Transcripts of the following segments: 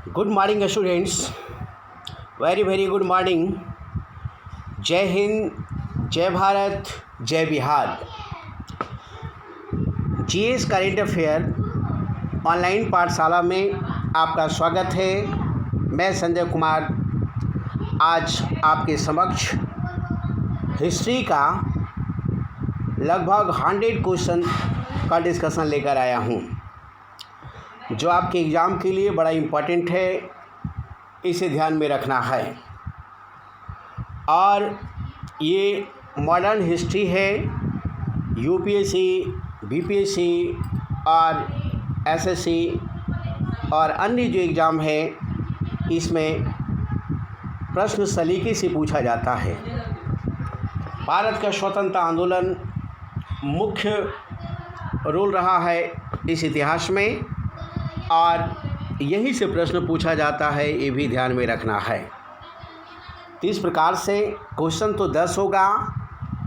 Good morning students, very good morning. जय हिंद, जय भारत, जय Bihar. GS current affair online पाठशाला में आपका स्वागत है। मैं संजय कुमार आज आपके समक्ष हिस्ट्री का लगभग 100 क्वेश्चन का डिस्कशन लेकर आया हूँ, जो आपके एग्ज़ाम के लिए बड़ा इम्पोर्टेंट है। इसे ध्यान में रखना है। और ये मॉडर्न हिस्ट्री है। यूपीएससी, बीपीएससी और एसएससी और अन्य जो एग्ज़ाम है, इसमें प्रश्न सलीके से पूछा जाता है। भारत का स्वतंत्रता आंदोलन मुख्य रोल रहा है इस इतिहास में, और यहीं से प्रश्न पूछा जाता है, ये भी ध्यान में रखना है। तो इस प्रकार से क्वेश्चन तो 10 होगा,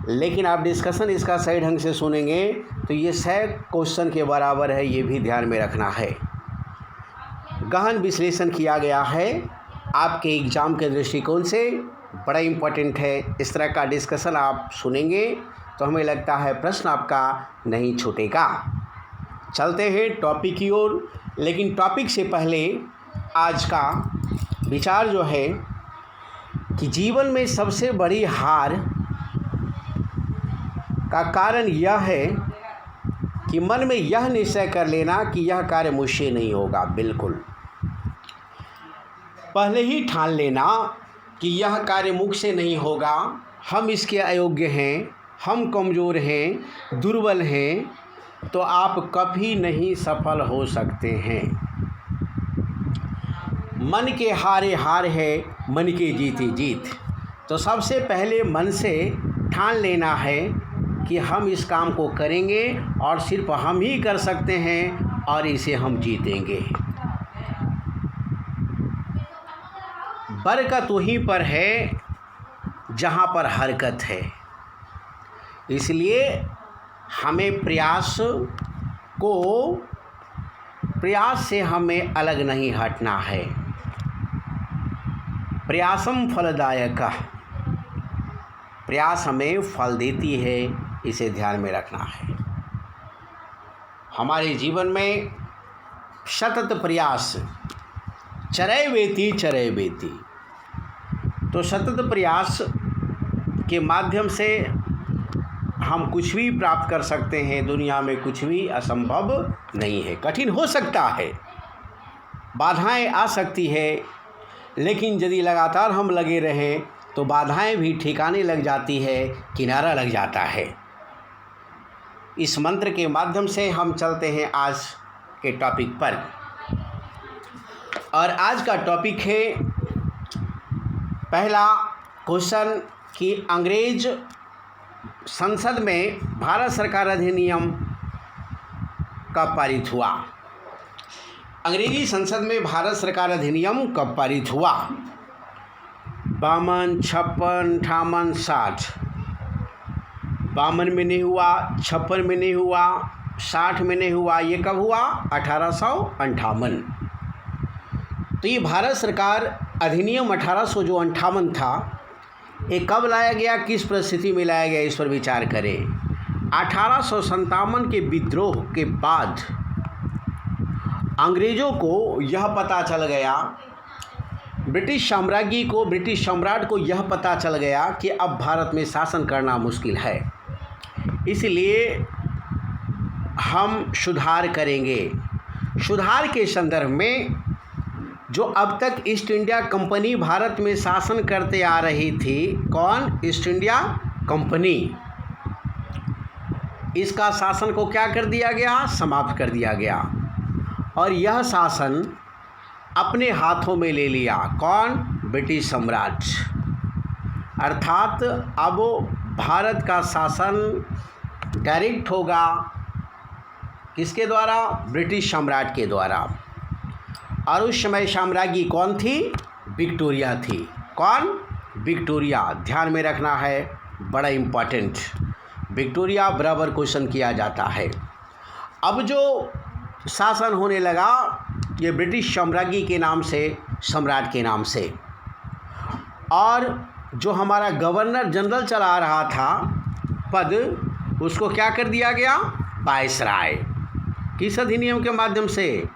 लेकिन आप डिस्कशन इसका सही ढंग से सुनेंगे तो ये 100 क्वेश्चन के बराबर है, ये भी ध्यान में रखना है। गहन विश्लेषण किया गया है आपके एग्ज़ाम के दृष्टिकोण से, बड़ा इम्पोर्टेंट है। इस तरह का डिस्कशन आप सुनेंगे तो हमें लगता है प्रश्न आपका नहीं छूटेगा। चलते हैं टॉपिक की ओर, लेकिन टॉपिक से पहले आज का विचार जो है कि जीवन में सबसे बड़ी हार का कारण यह है कि मन में यह निश्चय कर लेना कि यह कार्य मुझसे नहीं होगा। बिल्कुल पहले ही ठान लेना कि यह कार्य मुझसे नहीं होगा, हम इसके अयोग्य हैं, हम कमज़ोर हैं, दुर्बल हैं, तो आप कभी नहीं सफल हो सकते हैं। मन के हारे हार है, मन के जीते जीत। तो सबसे पहले मन से ठान लेना है कि हम इस काम को करेंगे और सिर्फ हम ही कर सकते हैं और इसे हम जीतेंगे। बरकत वहीं पर है जहाँ पर हरकत है। इसलिए हमें प्रयास से हमें अलग नहीं हटना है। प्रयासम फलदायक, प्रयास हमें फल देती है, इसे ध्यान में रखना है। हमारे जीवन में सतत प्रयास, चरैवेति चरैवेति। तो सतत प्रयास के माध्यम से हम कुछ भी प्राप्त कर सकते हैं। दुनिया में कुछ भी असंभव नहीं है। कठिन हो सकता है, बाधाएं आ सकती है, लेकिन यदि लगातार हम लगे रहें तो बाधाएं भी ठिकाने लग जाती है, किनारा लग जाता है। इस मंत्र के माध्यम से हम चलते हैं आज के टॉपिक पर। और आज का टॉपिक है पहला क्वेश्चन कि अंग्रेज संसद में भारत सरकार अधिनियम कब पारित हुआ। अंग्रेजी संसद में भारत सरकार अधिनियम कब पारित हुआ। 52, 56, 58, 60। 52 में नहीं हुआ, 56 में नहीं हुआ, 60 में नहीं हुआ। ये कब हुआ? 1858। तो ये भारत सरकार अधिनियम 1858 था, ये कब लाया गया, किस परिस्थिति में लाया गया, इस पर विचार करें। 1857 के विद्रोह के बाद अंग्रेज़ों को यह पता चल गया, ब्रिटिश सम्राट को यह पता चल गया कि अब भारत में शासन करना मुश्किल है। इसलिए हम सुधार करेंगे। सुधार के संदर्भ में जो अब तक ईस्ट इंडिया कंपनी भारत में शासन करते आ रही थी, कौन? East India company. इसका शासन को क्या कर दिया गया? समाप्त कर दिया गया। और यह शासन अपने हाथों में ले लिया, कौन? ब्रिटिश सम्राट। अर्थात अब भारत का शासन डायरेक्ट होगा किसके द्वारा? ब्रिटिश सम्राट के द्वारा। और उस समय साम्राज्ञी कौन थी? विक्टोरिया थी। कौन? विक्टोरिया। ध्यान में रखना है, बड़ा इम्पॉर्टेंट। विक्टोरिया बराबर क्वेश्चन किया जाता है। अब जो शासन होने लगा ये ब्रिटिश साम्राज्य के नाम से, सम्राट के नाम से। और जो हमारा गवर्नर जनरल चला रहा था पद, उसको क्या कर दिया गया? वायसराय। किस अधिनियम के माध्यम से?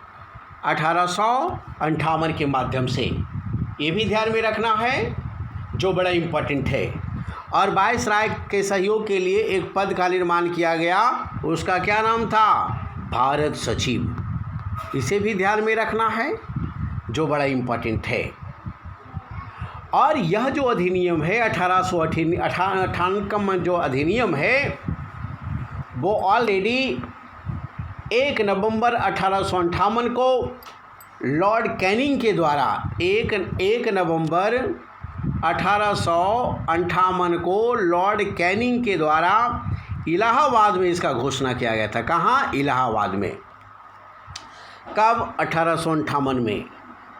1858 के माध्यम से। ये भी ध्यान में रखना है, जो बड़ा इम्पोर्टेंट है। और वायसराय के सहयोग के लिए एक पद का निर्माण किया गया, उसका क्या नाम था? भारत सचिव। इसे भी ध्यान में रखना है, जो बड़ा इम्पोर्टेंट है। और यह जो अधिनियम है 1858 का जो अधिनियम है, वो ऑलरेडी 1 नवंबर 1858 को लॉर्ड कैनिंग के द्वारा 1 नवंबर 1858 को लॉर्ड कैनिंग के द्वारा इलाहाबाद में इसका घोषणा किया गया था। कहाँ? इलाहाबाद में। कब? 1858 में।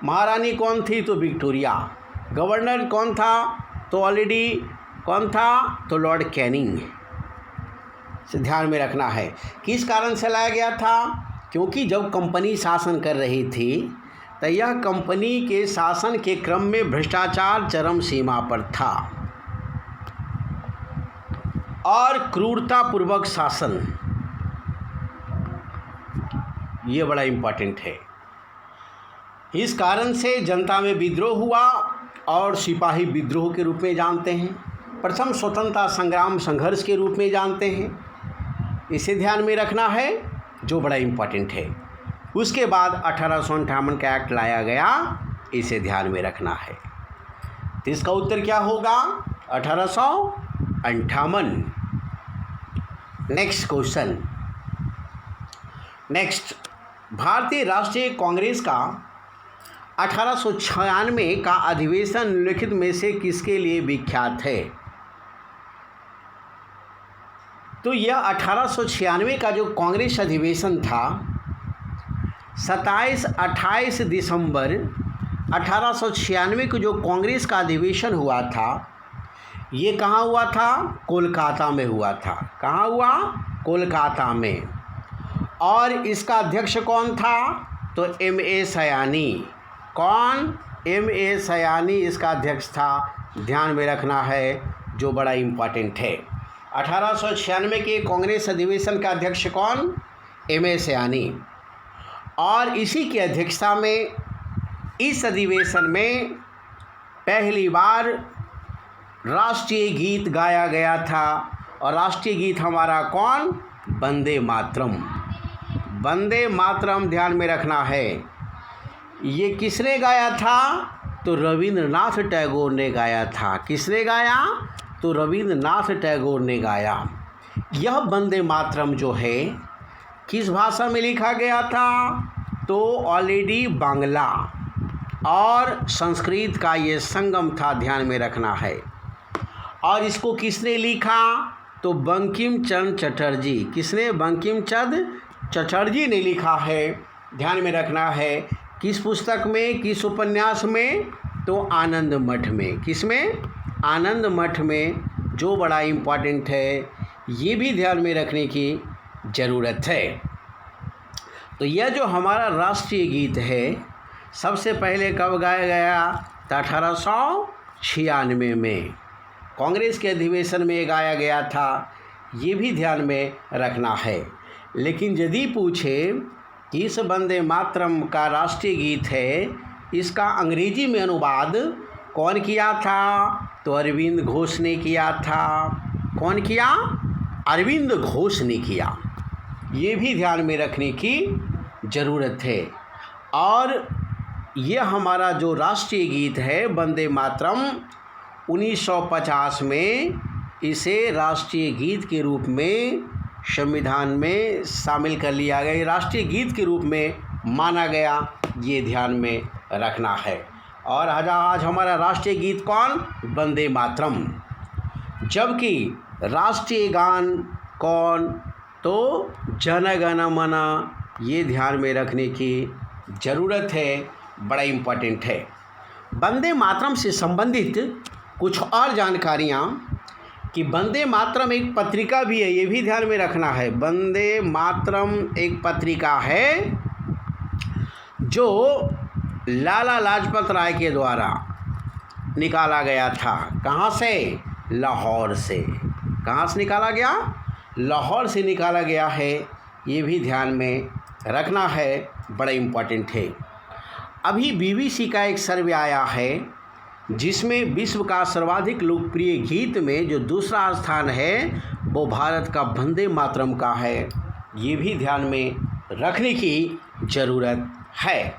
महारानी कौन थी? तो विक्टोरिया। गवर्नर कौन था? तो ऑलरेडी कौन था? तो लॉर्ड कैनिंग। से ध्यान में रखना है। किस कारण से लाया गया था? क्योंकि जब कंपनी शासन कर रही थी, तो यह कंपनी के शासन के क्रम में भ्रष्टाचार चरम सीमा पर था और क्रूरतापूर्वक शासन, ये बड़ा इम्पोर्टेंट है। इस कारण से जनता में विद्रोह हुआ और सिपाही विद्रोह के रूप में जानते हैं, प्रथम स्वतंत्रता संग्राम संघर्ष के रूप में जानते हैं। इसे ध्यान में रखना है, जो बड़ा इम्पोर्टेंट है। उसके बाद 1858 का एक्ट लाया गया, इसे ध्यान में रखना है। तो इसका उत्तर क्या होगा? 1858। Next question. नेक्स्ट, भारतीय राष्ट्रीय कांग्रेस का 1896 का अधिवेशन निम्नलिखित में से किसके लिए विख्यात है? तो यह 1896 का जो कांग्रेस अधिवेशन था, 27-28 दिसंबर 1896 को जो कांग्रेस का अधिवेशन हुआ था, ये कहाँ हुआ था? कोलकाता में हुआ था। कहाँ हुआ? कोलकाता में। और इसका अध्यक्ष कौन था? तो M.A. सयानी। कौन? M.A. सयानी इसका अध्यक्ष था। ध्यान में रखना है, जो बड़ा इम्पोर्टेंट है। 1896 के कांग्रेस अधिवेशन का अध्यक्ष कौन? M.A. सयानी। और इसी की अध्यक्षता में इस अधिवेशन में पहली बार राष्ट्रीय गीत गाया गया था। और राष्ट्रीय गीत हमारा कौन? वंदे मातरम। वंदे मातरम ध्यान में रखना है। ये किसने गाया था? तो रविंद्रनाथ टैगोर ने गाया था। किसने गाया? तो रविंद्रनाथ टैगोर ने गाया। यह वंदे मातरम जो है किस भाषा में लिखा गया था? तो ऑलरेडी बांग्ला और संस्कृत का ये संगम था, ध्यान में रखना है। और इसको किसने लिखा? तो बंकिम चंद्र चटर्जी। किसने? बंकिम चंद्र चटर्जी ने लिखा है। ध्यान में रखना है। किस पुस्तक में? किस उपन्यास में? तो आनंद मठ में। किस में? आनंद मठ में, जो बड़ा इम्पोर्टेंट है। ये भी ध्यान में रखने की ज़रूरत है। तो यह जो हमारा राष्ट्रीय गीत है, सबसे पहले कब गाया गया? तो 1896 में कांग्रेस के अधिवेशन में गाया गया था। ये भी ध्यान में रखना है। लेकिन यदि पूछे कि इस वंदे मातरम का राष्ट्रीय गीत है, इसका अंग्रेजी में अनुवाद कौन किया था? तो अरविंद घोष ने किया था। कौन किया? अरविंद घोष ने किया। ये भी ध्यान में रखने की ज़रूरत है। और ये हमारा जो राष्ट्रीय गीत है वंदे मातरम, 1950 में इसे राष्ट्रीय गीत के रूप में संविधान में शामिल कर लिया गया। राष्ट्रीय गीत के रूप में माना गया, ये ध्यान में रखना है। और आज हमारा राष्ट्रीय गीत कौन? वंदे मातरम। जबकि राष्ट्रीय गान कौन? तो जन गण मन। ये ध्यान में रखने की ज़रूरत है, बड़ा इम्पोर्टेंट है। वंदे मातरम से संबंधित कुछ और जानकारियाँ कि वंदे मातरम एक पत्रिका भी है, ये भी ध्यान में रखना है। वंदे मातरम एक पत्रिका है जो लाला लाजपत राय के द्वारा निकाला गया था। कहाँ से? लाहौर से। कहाँ से निकाला गया? लाहौर से निकाला गया है। ये भी ध्यान में रखना है, बड़ा इम्पोर्टेंट है। अभी बीबीसी का एक सर्वे आया है जिसमें विश्व का सर्वाधिक लोकप्रिय गीत में जो दूसरा स्थान है वो भारत का वंदे मातरम का है। ये भी ध्यान में रखने की ज़रूरत है,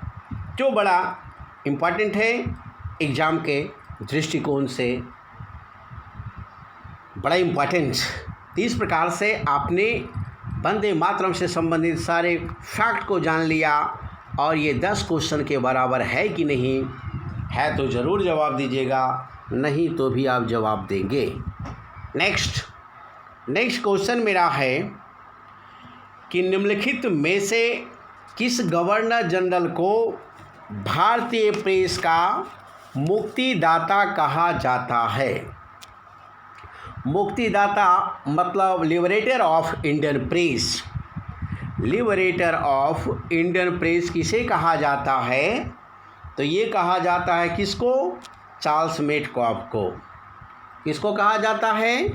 जो बड़ा इम्पोर्टेंट है एग्ज़ाम के दृष्टिकोण से, बड़ा इम्पोर्टेंट। इस प्रकार से आपने वंदे मातरम से संबंधित सारे फैक्ट को जान लिया और ये 10 क्वेश्चन के बराबर है कि नहीं है तो ज़रूर जवाब दीजिएगा, नहीं तो भी आप जवाब देंगे। नेक्स्ट क्वेश्चन मेरा है कि निम्नलिखित में से किस गवर्नर जनरल को भारतीय प्रेस का मुक्तिदाता कहा जाता है? मुक्तिदाता मतलब liberator of Indian press. Liberator of Indian press किसे कहा जाता है? तो ये कहा जाता है किसको? चार्ल्स मेडकॉफ को। किसको कहा जाता है?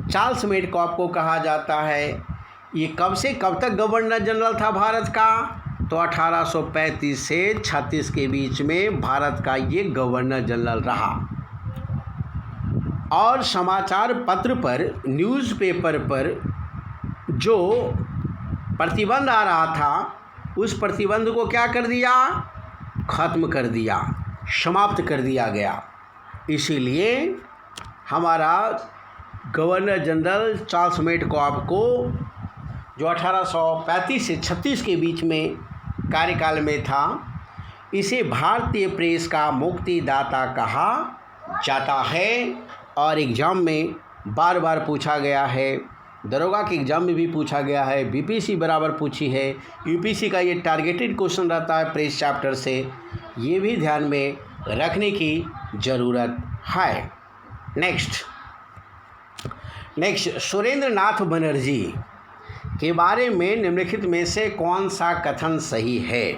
चार्ल्स मेडकॉफ को कहा जाता है। ये कब से कब तक गवर्नर जनरल था भारत का? तो 1835 से 36 के बीच में भारत का ये गवर्नर जनरल रहा। और समाचार पत्र पर, न्यूज़पेपर पर जो प्रतिबंध आ रहा था उस प्रतिबंध को क्या कर दिया? ख़त्म कर दिया, समाप्त कर दिया गया। इसीलिए हमारा गवर्नर जनरल चार्ल्स मेडकॉफ को जो 1835 से 36 के बीच में कार्यकाल में था, इसे भारतीय प्रेस का मुक्तिदाता कहा जाता है। और एग्ज़ाम में बार बार पूछा गया है, दरोगा के एग्ज़ाम में भी पूछा गया है, बीपीसी बराबर पूछी है, यूपीसी का ये टारगेटेड क्वेश्चन रहता है प्रेस चैप्टर से। ये भी ध्यान में रखने की ज़रूरत है। नेक्स्ट सुरेंद्र नाथ बनर्जी के बारे में निम्नलिखित में से कौन सा कथन सही है?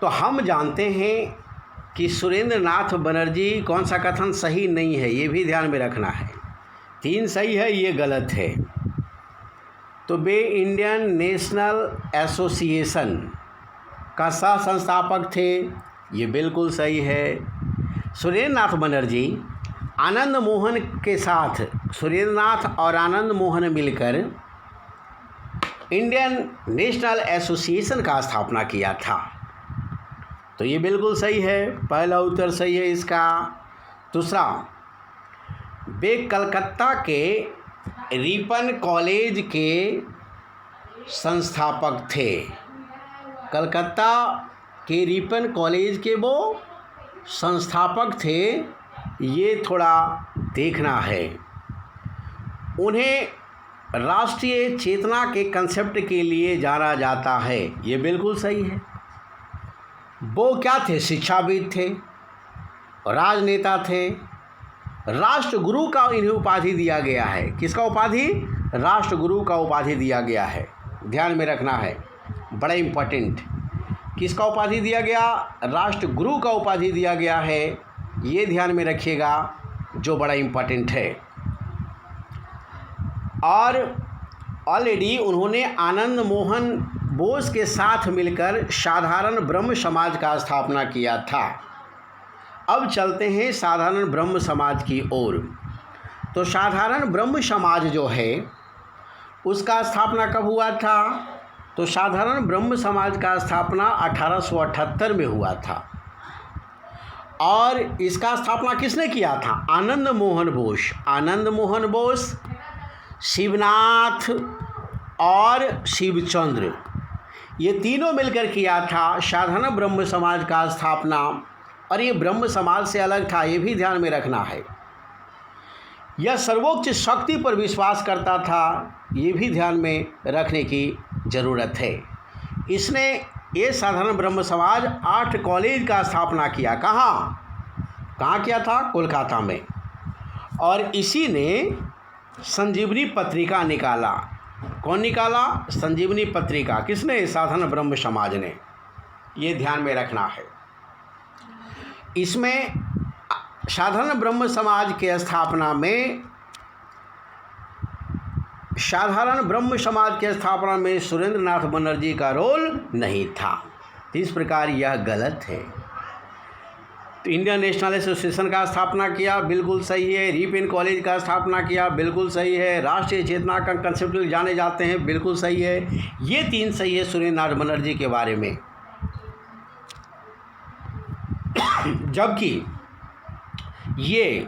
तो हम जानते हैं कि सुरेंद्र नाथ बनर्जी कौन सा कथन सही नहीं है, ये भी ध्यान में रखना है। 3 सही है, ये गलत है। तो वे इंडियन नेशनल एसोसिएशन का सह संस्थापक थे, ये बिल्कुल सही है। सुरेंद्र नाथ बनर्जी आनंद मोहन के साथ, सुरेंद्र नाथ और आनंद मोहन मिलकर इंडियन नेशनल एसोसिएशन का स्थापना किया था, तो ये बिल्कुल सही है, पहला उत्तर सही है इसका। दूसरा, वे कलकत्ता के रिपन कॉलेज के संस्थापक थे। कलकत्ता के रिपन कॉलेज के वो संस्थापक थे, ये थोड़ा देखना है। उन्हें राष्ट्रीय चेतना के कंसेप्ट के लिए जाना जाता है, ये बिल्कुल सही है। वो क्या थे? शिक्षाविद थे, राजनेता थे, राष्ट्रगुरु का इन्हें उपाधि दिया गया है। किसका उपाधि? राष्ट्रगुरु का उपाधि दिया गया है, ध्यान में रखना है, बड़ा इम्पोर्टेंट। किसका उपाधि दिया गया? राष्ट्रगुरु का उपाधि दिया गया है, ये ध्यान में रखिएगा, जो बड़ा इम्पोर्टेंट है। और ऑलरेडी उन्होंने आनंद मोहन बोस के साथ मिलकर साधारण ब्रह्म समाज का स्थापना किया था। अब चलते हैं साधारण ब्रह्म समाज की ओर। तो साधारण ब्रह्म समाज जो है उसका स्थापना कब हुआ था? तो साधारण ब्रह्म समाज का स्थापना 1878 में हुआ था। और इसका स्थापना किसने किया था? आनंद मोहन बोस। आनंद मोहन बोस, शिवनाथ और शिवचंद्र, ये तीनों मिलकर किया था साधारण ब्रह्म समाज का स्थापना। और ये ब्रह्म समाज से अलग था, ये भी ध्यान में रखना है। यह सर्वोच्च शक्ति पर विश्वास करता था, ये भी ध्यान में रखने की ज़रूरत है। इसने ये साधारण ब्रह्म समाज 8 कॉलेज का स्थापना किया। कहाँ किया था? कोलकाता में। और इसी ने संजीवनी पत्रिका निकाला। कौन निकाला? संजीवनी पत्रिका। किसने? साधारण ब्रह्म समाज ने। ये ध्यान में रखना है। इसमें साधारण ब्रह्म समाज के स्थापना में सुरेंद्र नाथ बनर्जी का रोल नहीं था। इस प्रकार यह गलत है। तो इंडियन नेशनल एसोसिएशन का स्थापना किया, बिल्कुल सही है। रिपेन कॉलेज का स्थापना किया, बिल्कुल सही है। राष्ट्रीय चेतना का कंसेप्ट जाने जाते हैं, बिल्कुल सही है। ये 3 सही है सुरेंद्र नाथ बनर्जी के बारे में। जबकि ये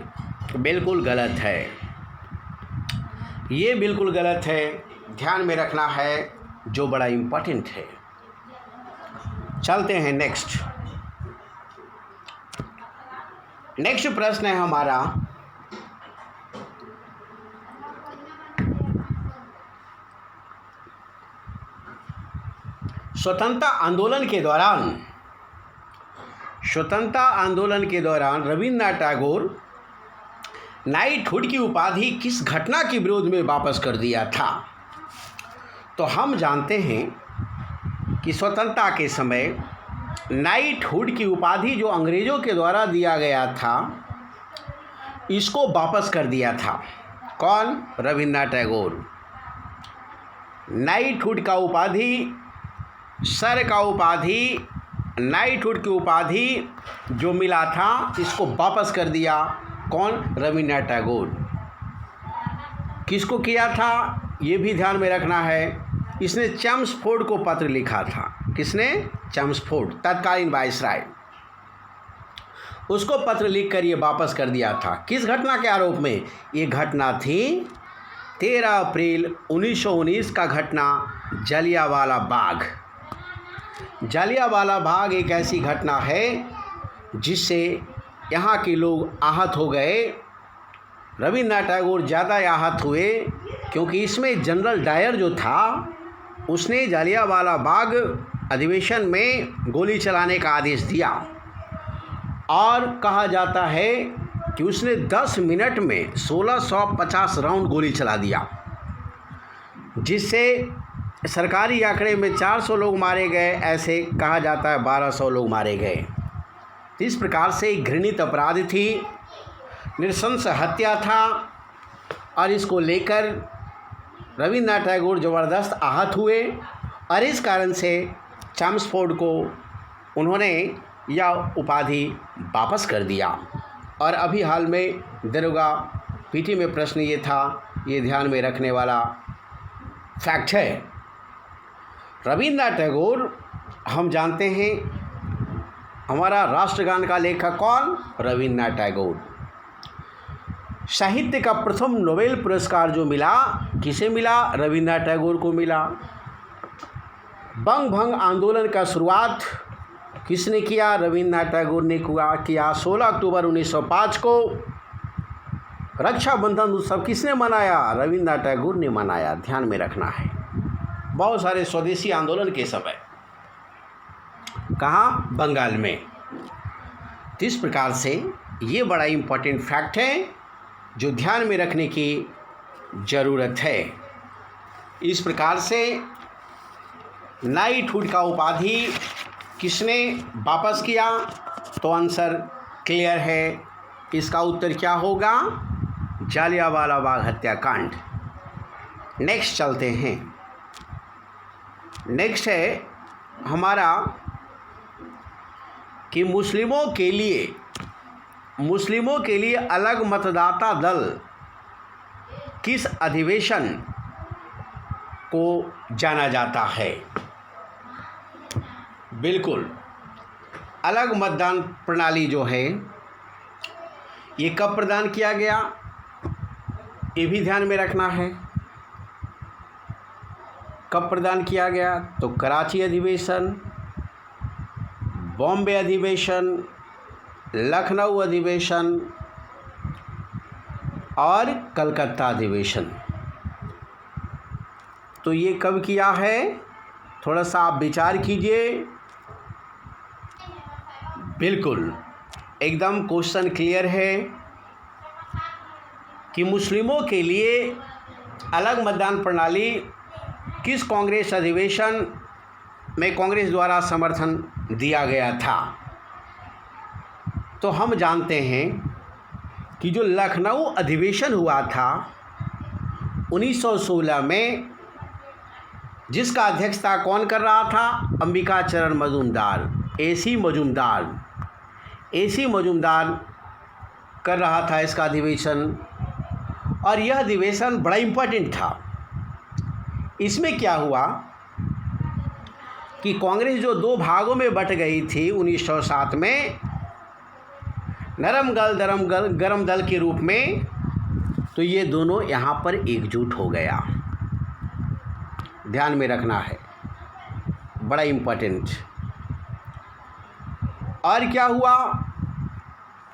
बिल्कुल गलत है, ये बिल्कुल गलत है। ध्यान में रखना है, जो बड़ा इम्पोर्टेंट है। चलते हैं नेक्स्ट प्रश्न है हमारा, स्वतंत्रता आंदोलन के दौरान रविन्द्रनाथ टैगोर नाइटहुड की उपाधि किस घटना के विरोध में वापस कर दिया था? तो हम जानते हैं कि स्वतंत्रता के समय नाइटहुड की उपाधि जो अंग्रेज़ों के द्वारा दिया गया था, इसको वापस कर दिया था। कौन? रविन्द्रनाथ टैगोर। नाइटहुड का उपाधि, सर का उपाधि, नाइटहुड की उपाधि जो मिला था, इसको वापस कर दिया। कौन? रविन्द्रनाथ टैगोर। किसको किया था, ये भी ध्यान में रखना है। इसने चेम्सफोर्ड को पत्र लिखा था। किसने? चेम्सफोर्ड, तत्कालीन वायसराय। उसको पत्र लिखकर ये वापस कर दिया था। किस घटना के आरोप में? ये घटना थी 13 अप्रैल 1919 का घटना, जलियांवाला बाग। जलियांवाला बाग एक ऐसी घटना है जिससे यहाँ के लोग आहत हो गए। रविन्द्रनाथ टैगोर ज़्यादा आहत हुए, क्योंकि इसमें जनरल डायर जो था, उसने जलियांवाला बाग अधिवेशन में गोली चलाने का आदेश दिया। और कहा जाता है कि उसने 10 मिनट में 1650 राउंड गोली चला दिया, जिससे सरकारी आंकड़े में 400 लोग मारे गए, ऐसे कहा जाता है 1200 लोग मारे गए। इस प्रकार से एक घृणित अपराध थी, नृशंस हत्या था, और इसको लेकर रविन्द्रनाथ टैगोर ज़बरदस्त आहत हुए, और इस कारण से चेम्सफोर्ड को उन्होंने यह उपाधि वापस कर दिया। और अभी हाल में दरोगा पीटी में प्रश्न ये था, ये ध्यान में रखने वाला फैक्ट है। रविन्द्रनाथ टैगोर, हम जानते हैं, हमारा राष्ट्रगान का लेखक कौन? रविन्द्रनाथ टैगोर। साहित्य का प्रथम नोबेल पुरस्कार जो मिला, किसे मिला? रविन्द्रनाथ टैगोर को मिला। बंग भंग आंदोलन का शुरुआत किसने किया? रविन्द्रनाथ टैगोर ने किया। 16 अक्टूबर 1905 को रक्षाबंधन उत्सव किसने मनाया? रविन्द्रनाथ टैगोर ने मनाया। ध्यान में रखना है। बहुत सारे स्वदेशी आंदोलन के समय, कहाँ? बंगाल में। तो इस प्रकार से ये बड़ा इम्पोर्टेंट फैक्ट है जो ध्यान में रखने की ज़रूरत है। इस प्रकार से नाइटहुड का उपाधि किसने वापस किया? तो आंसर क्लियर है। इसका उत्तर क्या होगा? जलियांवाला बाग हत्याकांड। नेक्स्ट चलते हैं। नेक्स्ट है हमारा कि मुस्लिमों के लिए अलग मतदाता दल किस अधिवेशन को जाना जाता है? बिल्कुल, अलग मतदान प्रणाली जो है, ये कब प्रदान किया गया, ये भी ध्यान में रखना है। कब प्रदान किया गया? तो कराची अधिवेशन, बॉम्बे अधिवेशन, लखनऊ अधिवेशन और कलकत्ता अधिवेशन। तो ये कब किया है? थोड़ा सा आप विचार कीजिए। बिल्कुल एकदम क्वेश्चन क्लियर है कि मुस्लिमों के लिए अलग मतदान प्रणाली किस कांग्रेस अधिवेशन में कांग्रेस द्वारा समर्थन दिया गया था। तो हम जानते हैं कि जो लखनऊ अधिवेशन हुआ था 1916 में, जिसका अध्यक्षता कौन कर रहा था? अंबिका चरण मजूमदार, एसी मजूमदार कर रहा था इसका अधिवेशन। और यह अधिवेशन बड़ा इम्पोर्टेंट था। इसमें क्या हुआ कि कांग्रेस जो दो भागों में बट गई थी 1907 में, नरम दल गरम दल के रूप में, तो ये दोनों यहाँ पर एकजुट हो गया। ध्यान में रखना है, बड़ा इम्पोर्टेंट। और क्या हुआ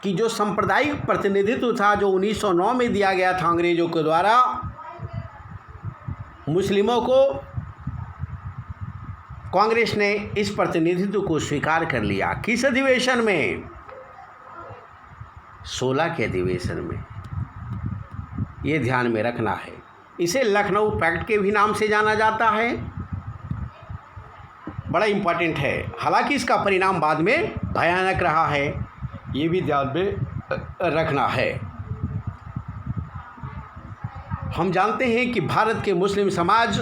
कि जो सांप्रदायिक प्रतिनिधित्व था जो 1909 में दिया गया था अंग्रेजों के द्वारा मुस्लिमों को, कांग्रेस ने इस प्रतिनिधित्व को स्वीकार कर लिया। किस अधिवेशन में? 16 के अधिवेशन में। ये ध्यान में रखना है। इसे लखनऊ पैक्ट के भी नाम से जाना जाता है। बड़ा इम्पोर्टेंट है। हालांकि इसका परिणाम बाद में भयानक रहा है, ये भी ध्यान में रखना है। हम जानते हैं कि भारत के मुस्लिम समाज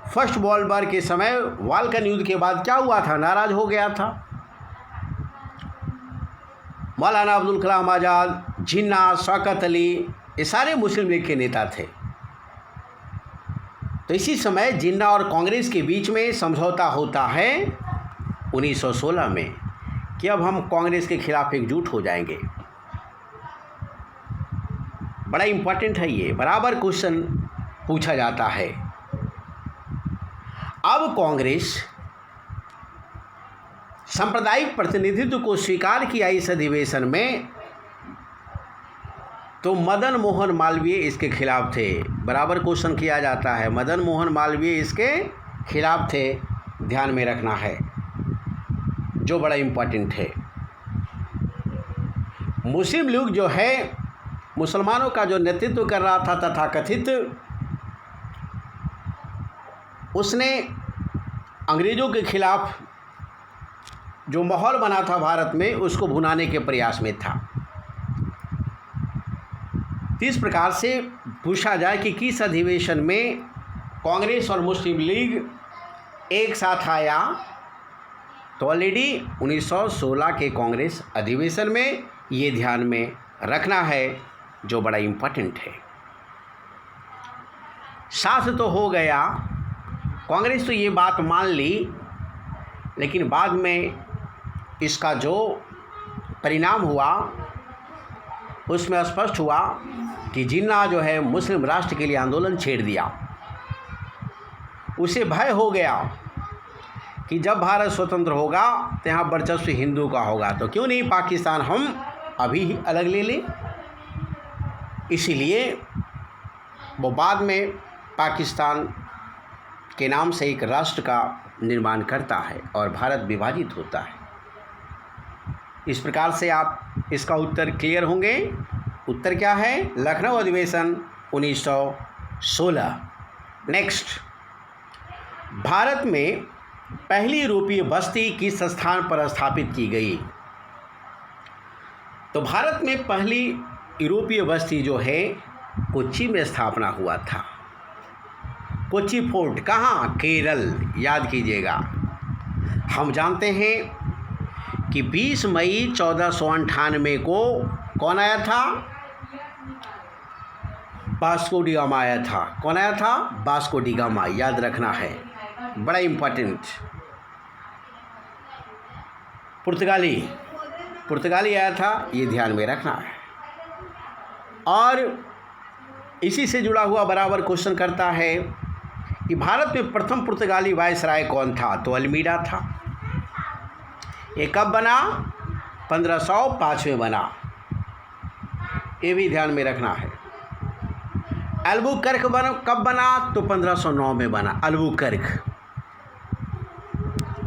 फर्स्ट वर्ल्ड वॉर के समय वाल्कन युद्ध के बाद क्या हुआ था? नाराज हो गया था। मौलाना अब्दुल कलाम आज़ाद, जिन्ना, शौकत अली, ये सारे मुस्लिम लीग के नेता थे। तो इसी समय जिन्ना और कांग्रेस के बीच में समझौता होता है 1916 में कि अब हम कांग्रेस के खिलाफ एकजुट हो जाएंगे। बड़ा इम्पोर्टेंट है ये, बराबर क्वेश्चन पूछा जाता है। अब कांग्रेस सांप्रदायिक प्रतिनिधित्व को स्वीकार किया इस अधिवेशन में, तो मदन मोहन मालवीय इसके खिलाफ थे। बराबर क्वेश्चन किया जाता है, मदन मोहन मालवीय इसके खिलाफ थे। ध्यान में रखना है, जो बड़ा इम्पोर्टेंट है। मुस्लिम लीग जो है, मुसलमानों का जो नेतृत्व कर रहा था तथाकथित, उसने अंग्रेज़ों के खिलाफ जो माहौल बना था भारत में, उसको भुनाने के प्रयास में था। इस प्रकार से पूछा जाए कि किस अधिवेशन में कांग्रेस और मुस्लिम लीग एक साथ आया, तो ऑलरेडी 1916 के कांग्रेस अधिवेशन में। ये ध्यान में रखना है, जो बड़ा इम्पोर्टेंट है। साथ तो हो गया, कांग्रेस तो ये बात मान ली, लेकिन बाद में इसका जो परिणाम हुआ उसमें स्पष्ट हुआ कि जिन्ना जो है मुस्लिम राष्ट्र के लिए आंदोलन छेड़ दिया। उसे भय हो गया कि जब भारत स्वतंत्र होगा तो यहाँ वर्चस्व हिंदू का होगा, तो क्यों नहीं पाकिस्तान हम अभी ही अलग ले लें। इसीलिए वो बाद में पाकिस्तान के नाम से एक राष्ट्र का निर्माण करता है और भारत विभाजित होता है। इस प्रकार से आप इसका उत्तर क्लियर होंगे। उत्तर क्या है? लखनऊ अधिवेशन 1916। नेक्स्ट, भारत में पहली यूरोपीय बस्ती किस स्थान पर स्थापित की गई? तो भारत में पहली यूरोपीय बस्ती जो है कोच्चि में स्थापना हुआ था। कोच्चि फोर्ट कहाँ? केरल। याद कीजिएगा। हम जानते हैं कि 20 मई 1498 को कौन आया था? वास्को डी गामा आया था। कौन आया था? Vasco D gamma. याद रखना है, बड़ा इम्पोर्टेंट। पुर्तगाली आया था, ये ध्यान में रखना है। और इसी से जुड़ा हुआ बराबर क्वेश्चन करता है कि भारत में प्रथम पुर्तगाली वायसराय कौन था? तो अल्मीडा था। ये कब बना? 1505 में बना। ये भी ध्यान में रखना है। अल्बुकर्क कब बना? तो 1509 में बना। अल्बुकर्क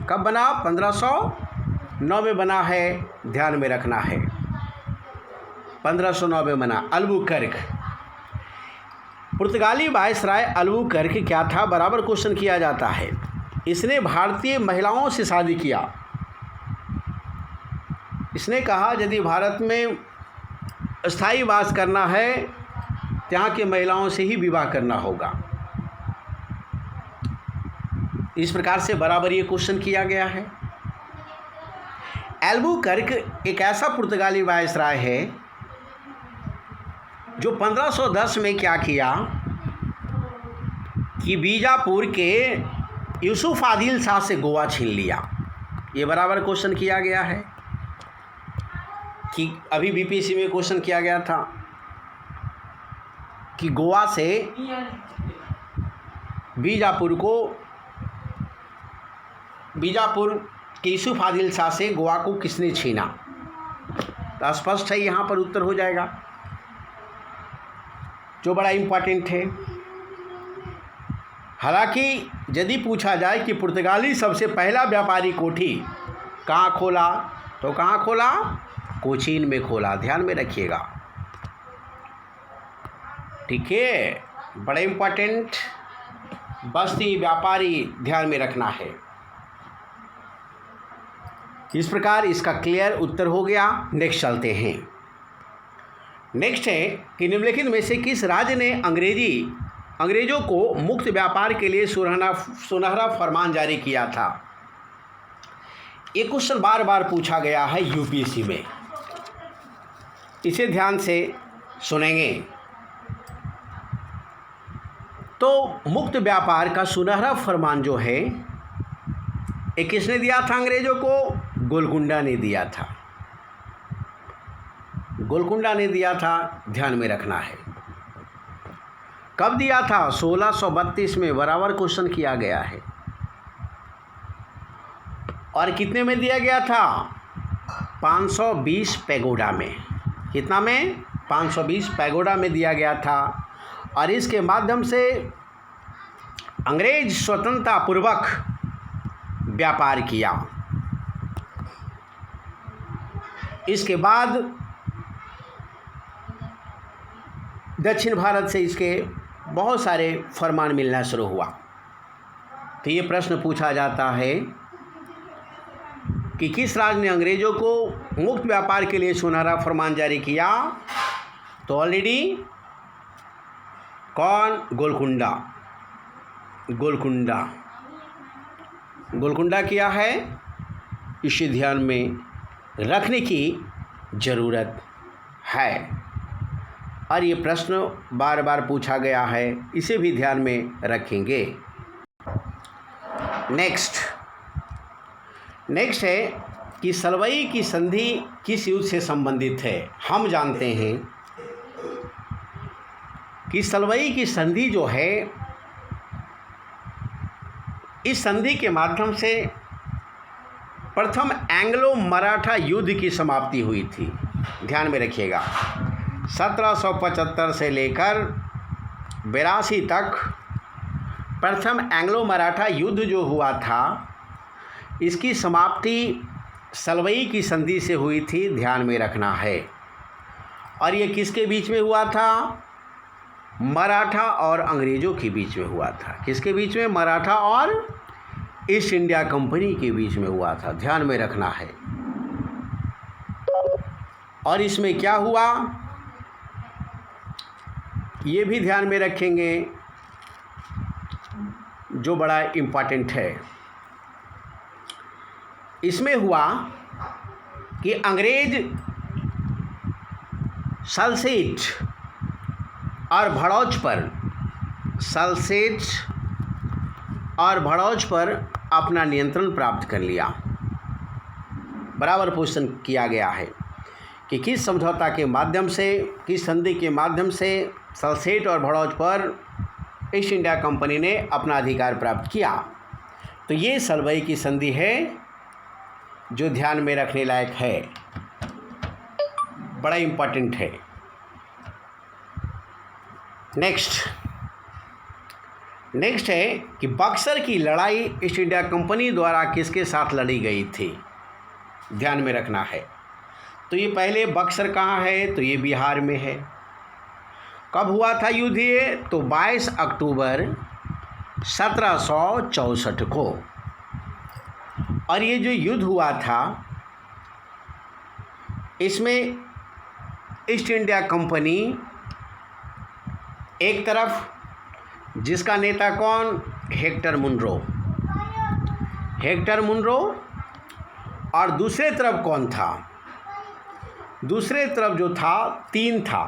कब बना? 1509 में बना है। ध्यान में रखना है, 1509 में बना अल्बुकर्क। पुर्तगाली वायसराय अल्बुकर्क क्या था? बराबर क्वेश्चन किया जाता है। इसने भारतीय महिलाओं से शादी किया। इसने कहा यदि भारत में स्थायी वास करना है तो यहाँ की महिलाओं से ही विवाह करना होगा। इस प्रकार से बराबर ये क्वेश्चन किया गया है। एल्बुकर्क एक ऐसा पुर्तगाली वायसराय है जो 1510 में क्या किया कि बीजापुर के यूसुफ आदिल शाह से गोवा छीन लिया। ये बराबर क्वेश्चन किया गया है कि अभी बीपीएससी में क्वेश्चन किया गया था कि गोवा से बीजापुर के यूसुफ आदिल शाह से गोवा को किसने छीना। तो स्पष्ट है, यहाँ पर उत्तर हो जाएगा जो बड़ा इम्पोर्टेंट है। हालांकि यदि पूछा जाए कि पुर्तगाली सबसे पहला व्यापारी कोठी कहाँ खोला तो कहाँ खोला, कोचीन में खोला। ध्यान में रखिएगा, ठीक है, बड़ा इम्पोर्टेंट बस्ती व्यापारी ध्यान में रखना है। इस प्रकार इसका क्लियर उत्तर हो गया। नेक्स्ट चलते हैं। नेक्स्ट है कि निम्नलिखित में से किस राज्य ने अंग्रेजों को मुक्त व्यापार के लिए सुनहरा फरमान जारी किया था। ये क्वेश्चन बार बार पूछा गया है यूपीएससी में, इसे ध्यान से सुनेंगे। तो मुक्त व्यापार का सुनहरा फरमान जो है ये किसने दिया था अंग्रेजों को? गोलकुंडा ने दिया था। गोलकुंडा ने दिया था, ध्यान में रखना है। कब दिया था? 1632 में। बराबर क्वेश्चन किया गया है। और कितने में दिया गया था? 520 पैगोडा में। कितना में? 520 पैगोडा में दिया गया था। और इसके माध्यम से अंग्रेज स्वतंत्रता पूर्वक व्यापार किया। इसके बाद दक्षिण भारत से इसके बहुत सारे फरमान मिलना शुरू हुआ। तो ये प्रश्न पूछा जाता है कि किस राज्य ने अंग्रेजों को मुक्त व्यापार के लिए सुनहरा फरमान जारी किया? तो ऑलरेडी कौन? गोलकुंडा किया है। इसे ध्यान में रखने की ज़रूरत है। और ये प्रश्न बार बार पूछा गया है, इसे भी ध्यान में रखेंगे। नेक्स्ट है कि सलवई की संधि किस युद्ध से संबंधित है। हम जानते हैं कि सलवई की संधि जो है, इस संधि के माध्यम से प्रथम एंग्लो मराठा युद्ध की समाप्ति हुई थी। ध्यान में रखिएगा, 1775 से लेकर 82 तक प्रथम एंग्लो मराठा युद्ध जो हुआ था, इसकी समाप्ति सलवई की संधि से हुई थी। ध्यान में रखना है। और ये किसके बीच में हुआ था? मराठा और अंग्रेज़ों के बीच में हुआ था। किसके बीच में? मराठा और ईस्ट इंडिया कंपनी के बीच में हुआ था। ध्यान में रखना है। और इसमें क्या हुआ ये भी ध्यान में रखेंगे, जो बड़ा इम्पोर्टेंट है। इसमें हुआ कि अंग्रेज सल्सेट और भड़ौच पर अपना नियंत्रण प्राप्त कर लिया। बराबर क्वेश्चन किया गया है कि किस समझौता के माध्यम से, किस संधि के माध्यम से सल्सेट और भड़ौच पर ईस्ट इंडिया कंपनी ने अपना अधिकार प्राप्त किया। तो ये सलवई की संधि है, जो ध्यान में रखने लायक है, बड़ा इम्पोर्टेंट है। नेक्स्ट है कि बक्सर की लड़ाई ईस्ट इंडिया कंपनी द्वारा किसके साथ लड़ी गई थी। ध्यान में रखना है। तो ये पहले बक्सर कहाँ है? तो ये बिहार में है। कब हुआ था युद्ध ये? तो 22 अक्टूबर 1764 को। और ये जो युद्ध हुआ था इसमें ईस्ट इंडिया कंपनी एक तरफ, जिसका नेता कौन, हेक्टर मुनरो, और दूसरे तरफ कौन था, दूसरे तरफ जो था 3 था।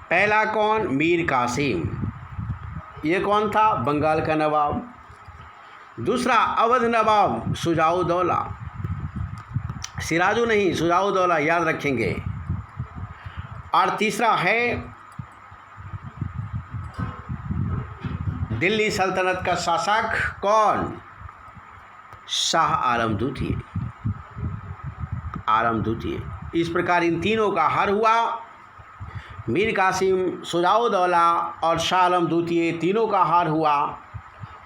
पहला कौन, मीर कासिम, ये कौन था, बंगाल का नवाब। दूसरा अवध नवाब शुजाउद्दौला, सिराजू नहीं, शुजाउद्दौला, याद रखेंगे। और तीसरा है दिल्ली सल्तनत का शासक कौन, शाह आलम द्वितीय। इस प्रकार इन तीनों का हार हुआ। मीर कासिम, शुजाउद्दौला और शाह आलम द्वितीय तीनों का हार हुआ।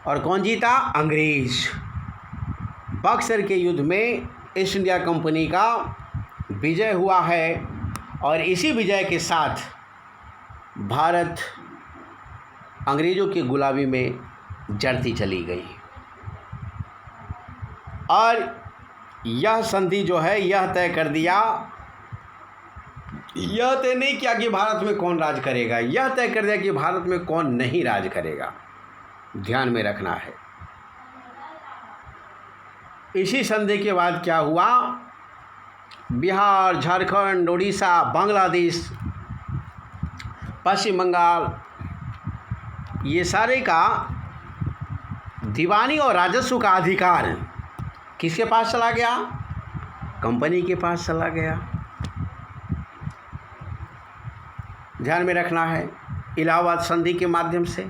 और कौन जीता, अंग्रेज। बक्सर के युद्ध में ईस्ट इंडिया कंपनी का विजय हुआ है और इसी विजय के साथ भारत अंग्रेज़ों की गुलामी में जड़ती चली गई। और यह संधि जो है यह तय कर दिया, यह तय नहीं किया कि भारत में कौन राज करेगा, यह तय कर दिया कि भारत में कौन नहीं राज करेगा। ध्यान में रखना है। इसी संधि के बाद क्या हुआ, बिहार, झारखंड, उड़ीसा, बांग्लादेश, पश्चिम बंगाल, ये सारे का दीवानी और राजस्व का अधिकार किसके पास चला गया, कंपनी के पास चला गया। ध्यान में रखना है। इलाहाबाद संधि के माध्यम से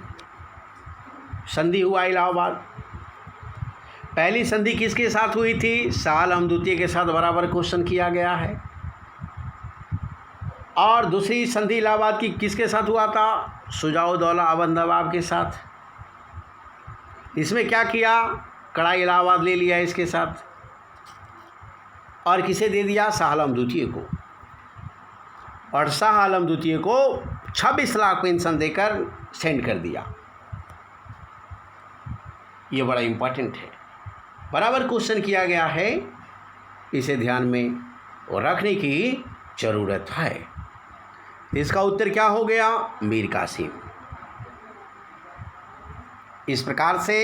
संधि हुआ इलाहाबाद। पहली संधि किसके साथ हुई थी, शाह आलम द्वितीय के साथ, बराबर क्वेश्चन किया गया है। और दूसरी संधि इलाहाबाद की किसके साथ हुआ था, शुजाउद्दौला अवध नवाब के साथ। इसमें क्या किया, कड़ा इलाहाबाद ले लिया इसके साथ और किसे दे दिया, शाह आलम द्वितीय को। और शाह आलम द्वितीय को 26 लाख पेंशन देकर सेंड कर दिया। ये बड़ा इम्पोर्टेंट है, बराबर क्वेश्चन किया गया है, इसे ध्यान में रखने की ज़रूरत है। इसका उत्तर क्या हो गया, मीर कासिम। इस प्रकार से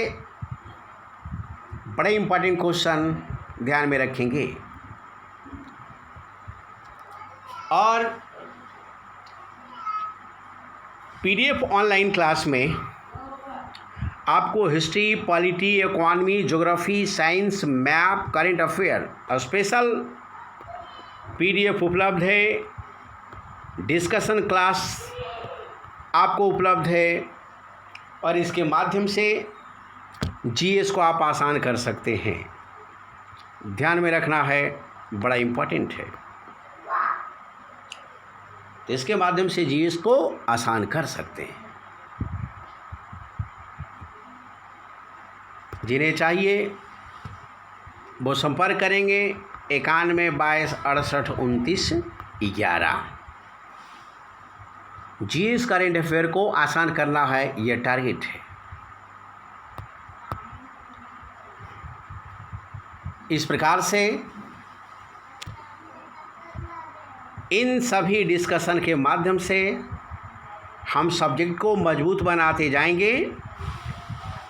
बड़े इम्पोर्टेंट क्वेश्चन ध्यान में रखेंगे। और पीडीएफ ऑनलाइन क्लास में आपको history, polity, economy, geography, science, map, current affair special PDF उपलब्ध है। डिस्कशन क्लास आपको उपलब्ध है और इसके माध्यम से जीएस को आप आसान कर सकते हैं। ध्यान में रखना है, बड़ा इम्पोर्टेंट है। तो इसके माध्यम से जीएस को आसान कर सकते हैं। जिन्हें चाहिए वो संपर्क करेंगे 91 22 68 29 11। जीएस करेंट अफेयर को आसान करना है, ये टारगेट है। इस प्रकार से इन सभी डिस्कशन के माध्यम से हम सब्जेक्ट को मजबूत बनाते जाएंगे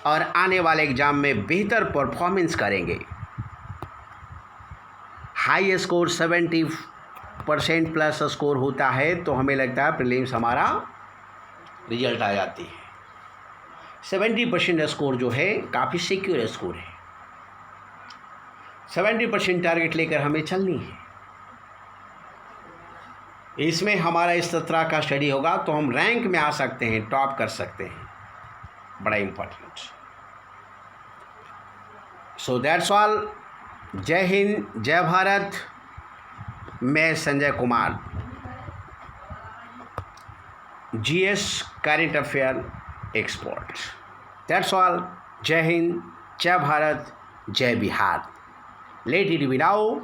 और आने वाले एग्ज़ाम में बेहतर परफॉर्मेंस करेंगे। हाई स्कोर 70% प्लस स्कोर होता है तो हमें लगता है प्रीलिम्स हमारा रिजल्ट आ जाती है। 70% स्कोर जो है काफ़ी सिक्योर स्कोर है। 70% टारगेट लेकर हमें चलनी है। इसमें हमारा इस तरह का स्टडी होगा तो हम रैंक में आ सकते हैं, टॉप कर सकते हैं। बड़ा इम्पोर्टेंट। So that's all. जय हिंद, जय भारत। मैं Sanjay Kumar, GS current affair expert. That's all. जय हिंद, जय भारत, जय Bihar. Let it be now.